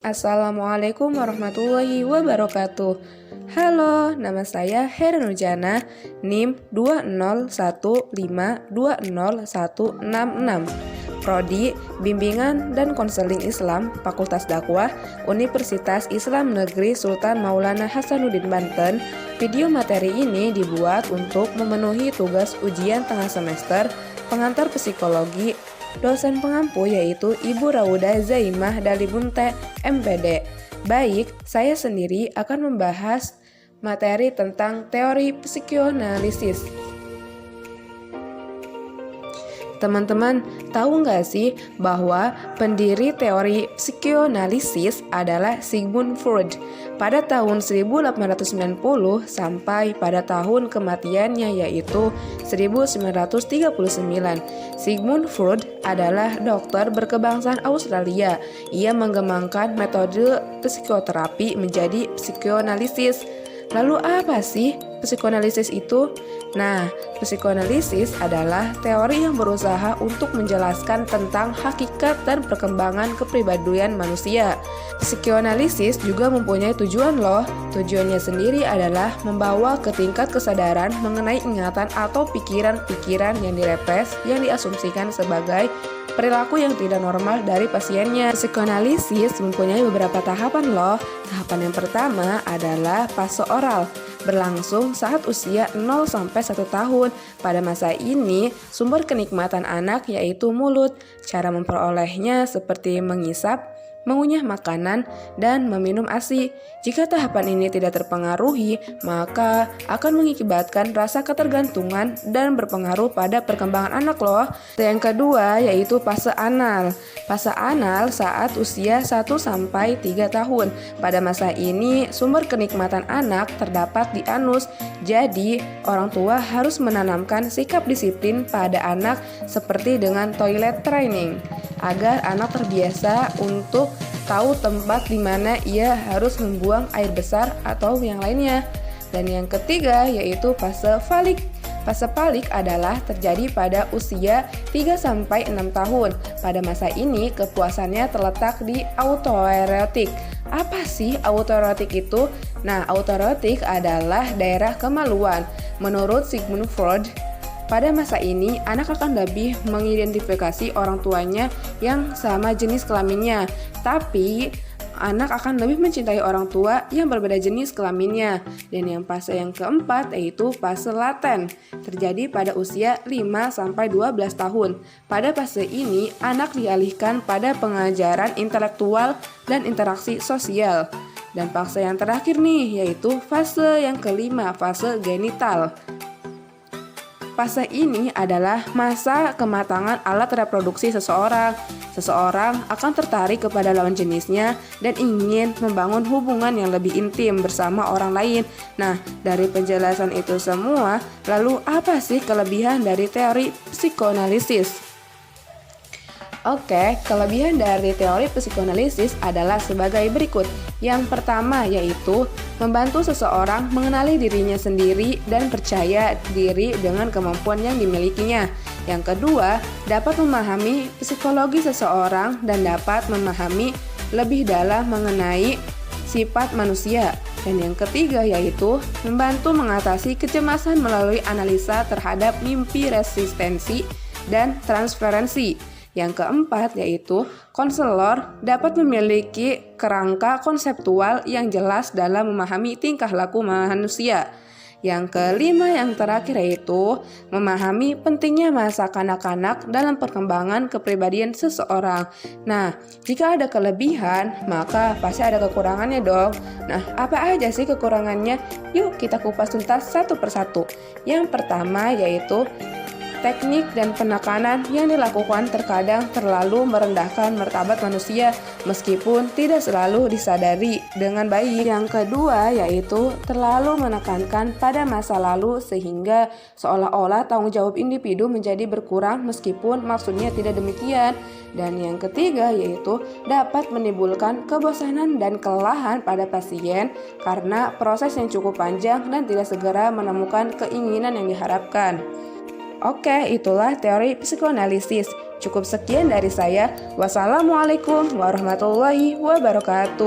Assalamualaikum warahmatullahi wabarakatuh. Halo, nama saya Hera Nurjana, NIM 201520166, Prodi Bimbingan dan Konseling Islam, Fakultas Dakwah, Universitas Islam Negeri Sultan Maulana Hasanuddin Banten. Video materi ini dibuat untuk memenuhi tugas ujian tengah semester pengantar psikologi dosen pengampu yaitu Ibu Rauda Zaimah Dalibunte, MPD. Baik, saya sendiri akan membahas materi tentang teori psikoanalisis. Teman-teman, tahu nggak sih bahwa pendiri teori psikoanalisis adalah Sigmund Freud pada tahun 1890 sampai pada tahun kematiannya yaitu 1939. Sigmund Freud adalah dokter berkebangsaan Australia. Ia mengembangkan metode psikoterapi menjadi psikoanalisis. Lalu apa sih psikoanalisis itu? Nah, psikoanalisis adalah teori yang berusaha untuk menjelaskan tentang hakikat dan perkembangan kepribadian manusia. Psikoanalisis juga mempunyai tujuan loh. Tujuannya sendiri adalah membawa ke tingkat kesadaran mengenai ingatan atau pikiran-pikiran yang direpres yang diasumsikan sebagai perilaku yang tidak normal dari pasiennya. Psikoanalisis mempunyai beberapa tahapan loh. Tahapan yang pertama adalah fase oral, berlangsung saat usia 0-1 tahun. Pada masa ini, sumber kenikmatan anak yaitu mulut. Cara memperolehnya seperti mengisap, mengunyah makanan, dan meminum ASI. Jika tahapan ini tidak terpengaruhi, maka akan mengakibatkan rasa ketergantungan dan berpengaruh pada perkembangan anak loh. Yang kedua yaitu fase anal. Fase anal saat usia 1-3 tahun. Pada masa ini, sumber kenikmatan anak terdapat di anus. Jadi, orang tua harus menanamkan sikap disiplin pada anak seperti dengan toilet training, agar anak terbiasa untuk tahu tempat di mana ia harus membuang air besar atau yang lainnya. Dan yang ketiga yaitu fase falik. Fase falik adalah terjadi pada usia 3-6 tahun. Pada masa ini kepuasannya terletak di autoerotik. Apa sih autoerotik itu? Nah, autoerotik adalah daerah kemaluan. Menurut Sigmund Freud, pada masa ini, anak akan lebih mengidentifikasi orang tuanya yang sama jenis kelaminnya, tapi anak akan lebih mencintai orang tua yang berbeda jenis kelaminnya. Dan yang fase yang keempat yaitu fase laten, terjadi pada usia 5-12 tahun. Pada fase ini, anak dialihkan pada pengajaran intelektual dan interaksi sosial. Dan fase yang terakhir nih, yaitu fase yang kelima, fase genital. Fase ini adalah masa kematangan alat reproduksi seseorang. Seseorang akan tertarik kepada lawan jenisnya dan ingin membangun hubungan yang lebih intim bersama orang lain. Nah, dari penjelasan itu semua, lalu apa sih kelebihan dari teori psikoanalisis? Oke, kelebihan dari teori psikoanalisis adalah sebagai berikut. Yang pertama yaitu membantu seseorang mengenali dirinya sendiri dan percaya diri dengan kemampuan yang dimilikinya. Yang kedua, dapat memahami psikologi seseorang dan dapat memahami lebih dalam mengenai sifat manusia. Dan yang ketiga yaitu membantu mengatasi kecemasan melalui analisa terhadap mimpi, resistensi, dan transferensi. Yang keempat yaitu konselor dapat memiliki kerangka konseptual yang jelas dalam memahami tingkah laku manusia. Yang kelima yang terakhir yaitu memahami pentingnya masa kanak-kanak dalam perkembangan kepribadian seseorang. Nah, jika ada kelebihan, maka pasti ada kekurangannya dong. Nah, apa aja sih kekurangannya? Yuk kita kupas tuntas satu persatu. Yang pertama yaitu teknik dan penekanan yang dilakukan terkadang terlalu merendahkan martabat manusia meskipun tidak selalu disadari dengan baik. Yang kedua yaitu terlalu menekankan pada masa lalu sehingga seolah-olah tanggung jawab individu menjadi berkurang meskipun maksudnya tidak demikian. Dan yang ketiga yaitu dapat menimbulkan kebosanan dan kelelahan pada pasien karena proses yang cukup panjang dan tidak segera menemukan keinginan yang diharapkan. Oke, itulah teori psikoanalisis. Cukup sekian dari saya. Wassalamualaikum warahmatullahi wabarakatuh.